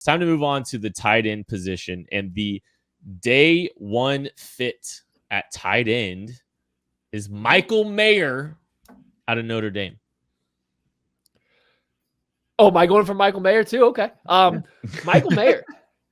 It's time to move on to the tight end position, and the day one fit at tight end is Michael Mayer out of Notre Dame. Oh, am I going for Michael Mayer too? Okay. Michael Mayer.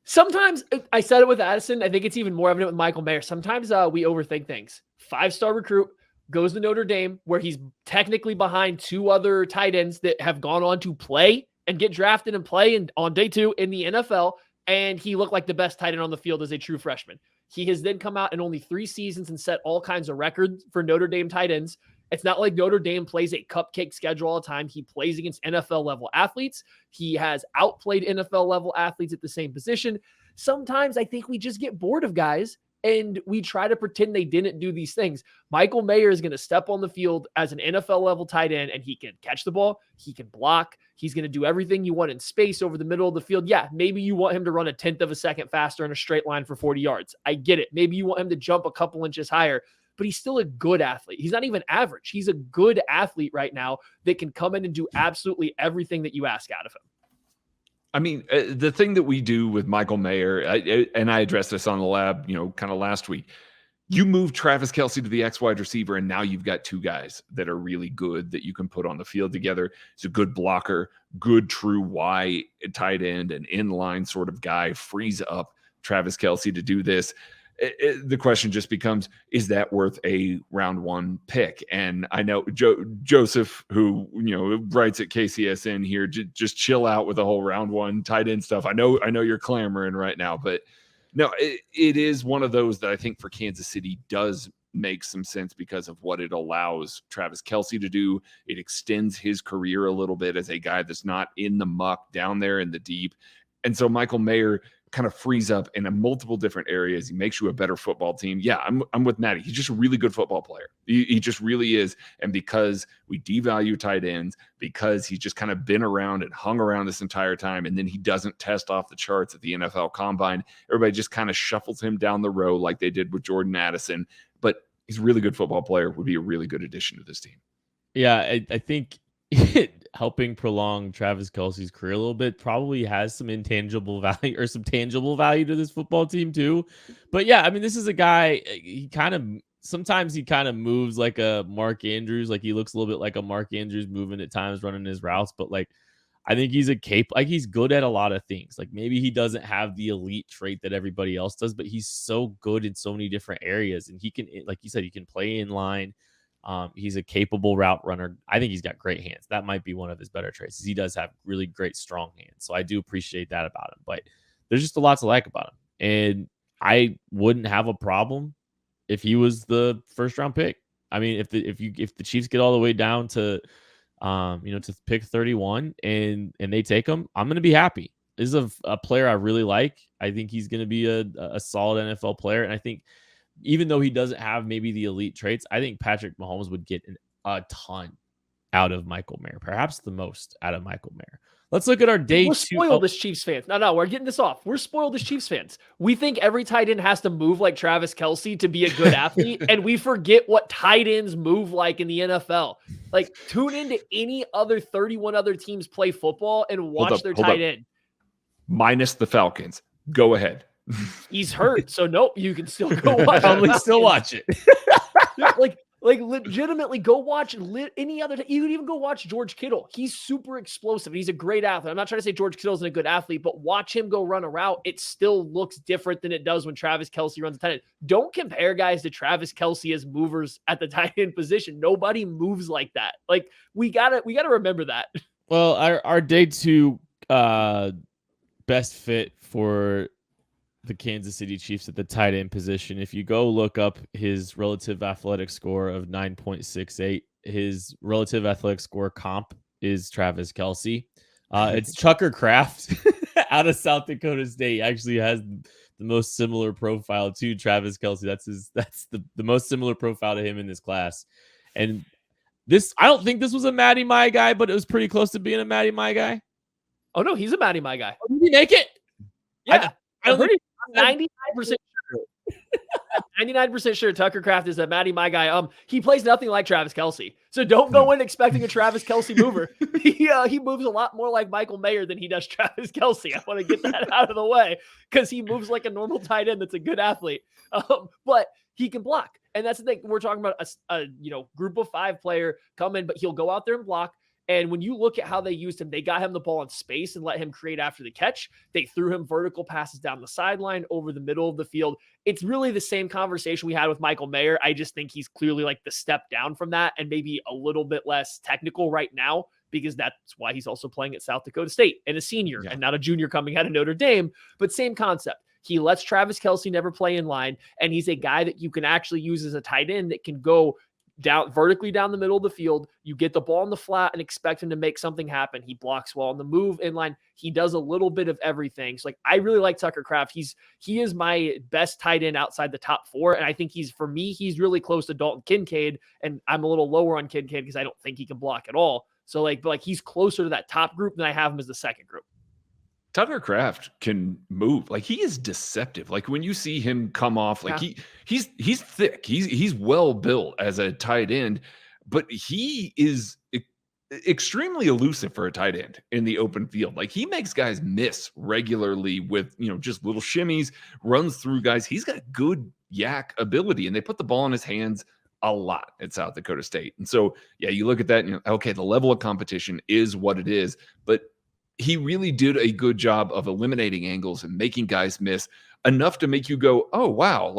Sometimes I said it with Addison. I think it's even more evident with Michael Mayer. Sometimes we overthink things. 5-star recruit goes to Notre Dame, where he's technically behind 2 other tight ends that have gone on to play and get drafted and play on day 2 in the NFL. And he looked like the best tight end on the field as a true freshman. He has then come out in only 3 seasons and set all kinds of records for Notre Dame tight ends. It's not like Notre Dame plays a cupcake schedule all the time. He plays against NFL level athletes. He has outplayed NFL level athletes at the same position. Sometimes I think we just get bored of guys and we try to pretend they didn't do these things. Michael Mayer is going to step on the field as an NFL level tight end, and he can catch the ball. He can block. He's going to do everything you want in space over the middle of the field. Yeah, maybe you want him to run a 1/10 of a second faster in a straight line for 40 yards. I get it. Maybe you want him to jump a couple inches higher, but he's still a good athlete. He's not even average. He's a good athlete right now that can come in and do absolutely everything that you ask out of him. I mean, the thing that we do with Michael Mayer, and I addressed this on the lab, kind of last week, you move Travis Kelce to the X wide receiver, and now you've got 2 guys that are really good that you can put on the field together. He's a good blocker, good true Y tight end, an inline sort of guy, frees up Travis Kelce to do this. The question just becomes, is that worth a round 1 pick? And I know Joseph, who writes at KCSN here, just chill out with the whole round 1 tight end stuff. I know you're clamoring right now, but no, it is one of those that I think for Kansas City does make some sense because of what it allows Travis Kelce to do. It extends his career a little bit as a guy that's not in the muck down there in the deep. And so Michael Mayer kind of frees up in multiple different areas. He makes you a better football team. Yeah, I'm with Maddie. He's just a really good football player. He just really is. And because we devalue tight ends, because he's just kind of been around and hung around this entire time, and then he doesn't test off the charts at the NFL Combine, everybody just kind of shuffles him down the row like they did with Jordan Addison. But he's a really good football player, would be a really good addition to this team. Yeah, I think helping prolong Travis Kelce's career a little bit probably has some intangible value or some tangible value to this football team too. But yeah, I mean, this is a guy, sometimes he kind of moves like a Mark Andrews. Like he looks a little bit like a Mark Andrews moving at times running his routes, but like, I think he's he's good at a lot of things. Like maybe he doesn't have the elite trait that everybody else does, but he's so good in so many different areas. And he can, like you said, he can play in line. He's a capable route runner. I think he's got great hands. That might be one of his better traits. He does have really great strong hands. So I do appreciate that about him. But there's just a lot to like about him. And I wouldn't have a problem if he was the first round pick. I mean, if the Chiefs get all the way down to to pick 31 and they take him, I'm gonna be happy. This is a player I really like. I think he's gonna be a solid NFL player. And I think even though he doesn't have maybe the elite traits, I think Patrick Mahomes would get a ton out of Michael Mayer, perhaps the most out of Michael Mayer. Let's look at our day 2. We're spoiled as Chiefs fans. No, we're getting this off. We're spoiled as Chiefs fans. We think every tight end has to move like Travis Kelce to be a good athlete, and we forget what tight ends move like in the NFL. Like, tune into any other 31 other teams play football and watch their tight end. Minus the Falcons. Go ahead. He's hurt, so nope, you can still go watch it. Still watch it. like legitimately go watch any other. You could even go watch George Kittle. He's super explosive. He's a great athlete. I'm not trying to say George Kittle isn't a good athlete, but watch him go run a route. It still looks different than it does when Travis Kelce runs a tight end. Don't compare guys to Travis Kelce as movers at the tight end position. Nobody moves like that. Like we gotta remember that. Well, our day 2 best fit for the Kansas City Chiefs at the tight end position. If you go look up his relative athletic score of 9.68, his relative athletic score comp is Travis Kelce. It's Chucker Kraft out of South Dakota State. Actually has the most similar profile to Travis Kelce. That's the most similar profile to him in this class. And this, I don't think this was a Matty My guy, but it was pretty close to being a Matty My guy. Oh no, he's a Matty My guy. Oh, did he make it? Yeah. I heard 95% sure. 99% sure Tucker Kraft is a Matty, my guy. He plays nothing like Travis Kelce. So don't go in expecting a Travis Kelce mover. He moves a lot more like Michael Mayer than he does Travis Kelce. I want to get that out of the way because he moves like a normal tight end that's a good athlete. But he can block. And that's the thing. We're talking about a group of 5 player come in, but he'll go out there and block. And when you look at how they used him, they got him the ball in space and let him create after the catch. They threw him vertical passes down the sideline over the middle of the field. It's really the same conversation we had with Michael Mayer. I just think he's clearly like the step down from that and maybe a little bit less technical right now because that's why he's also playing at South Dakota State and a senior and not a junior coming out of Notre Dame, but same concept. He lets Travis Kelce never play in line, and he's a guy that you can actually use as a tight end that can go down vertically down the middle of the field. You get the ball in the flat and expect him to make something happen. He blocks well on the move in line. He does a little bit of everything. So I really like Tucker Kraft. He is my best tight end outside the top 4. And I think he's really close to Dalton Kincaid. And I'm a little lower on Kincaid because I don't think he can block at all. So he's closer to that top group than I have him as the second group. Tucker Kraft can move. He is deceptive. When you see him come off, he's thick. He's well built as a tight end, but he is extremely elusive for a tight end in the open field. He makes guys miss regularly with, just little shimmies, runs through guys. He's got good yak ability, and they put the ball in his hands a lot at South Dakota State. And so, yeah, you look at that and okay, the level of competition is what it is, but he really did a good job of eliminating angles and making guys miss enough to make you go, oh, wow,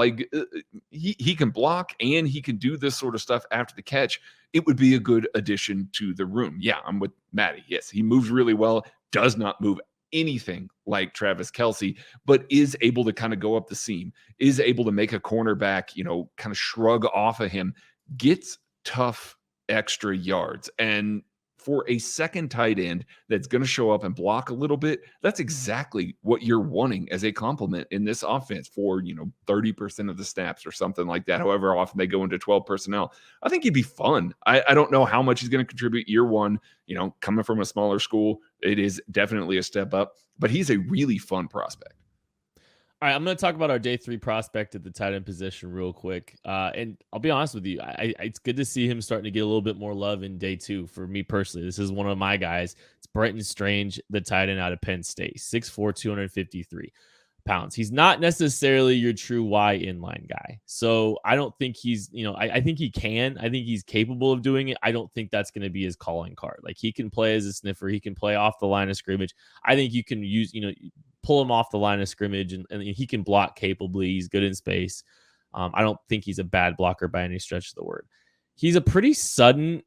he can block and he can do this sort of stuff after the catch. It would be a good addition to the room. Yeah, I'm with Matty. Yes, he moves really well, does not move anything like Travis Kelce, but is able to kind of go up the seam, is able to make a cornerback, kind of shrug off of him, gets tough extra yards. And for a second tight end that's going to show up and block a little bit, that's exactly what you're wanting as a compliment in this offense for, 30% of the snaps or something like that, however often they go into 12 personnel. I think he'd be fun. I don't know how much he's going to contribute year one, coming from a smaller school. It is definitely a step up, but he's a really fun prospect. All right, I'm going to talk about our day 3 prospect at the tight end position real quick. And I'll be honest with you, it's good to see him starting to get a little bit more love in day 2 for me personally. This is one of my guys. It's Brenton Strange, the tight end out of Penn State, 6'4", 253 pounds. He's not necessarily your true Y inline guy. So I don't think he's, I think he can. I think he's capable of doing it. I don't think that's going to be his calling card. He can play as a sniffer. He can play off the line of scrimmage. I think you can use, pull him off the line of scrimmage and he can block capably. He's good in space. I don't think he's a bad blocker by any stretch of the word. He's a pretty sudden,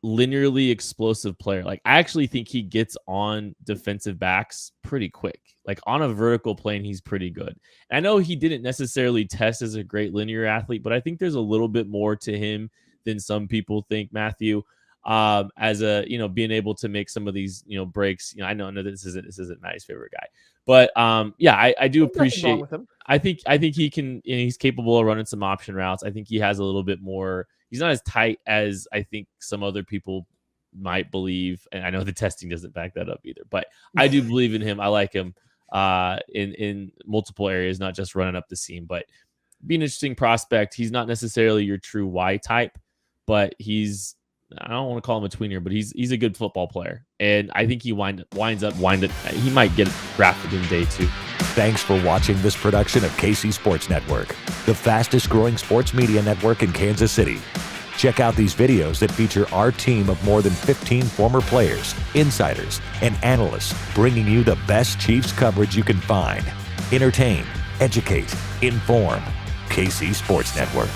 linearly explosive player. I actually think he gets on defensive backs pretty quick. On a vertical plane, he's pretty good. And I know he didn't necessarily test as a great linear athlete, but I think there's a little bit more to him than some people think, Matthew. As a, being able to make some of these, breaks. I know this isn't Matty's favorite guy, but yeah, I do appreciate. I think he can. He's capable of running some option routes. I think he has a little bit more. He's not as tight as I think some other people might believe, and I know the testing doesn't back that up either. But I do believe in him. I like him in multiple areas, not just running up the seam, but be an interesting prospect. He's not necessarily your true Y type, but he's. I don't want to call him a tweener, but he's a good football player, and I think he he might get drafted in day 2. Thanks for watching this production of KC Sports Network, the fastest growing sports media network in Kansas City. Check out these videos that feature our team of more than 15 former players, insiders, and analysts, bringing you the best Chiefs coverage you can find. Entertain, educate, inform. KC Sports Network.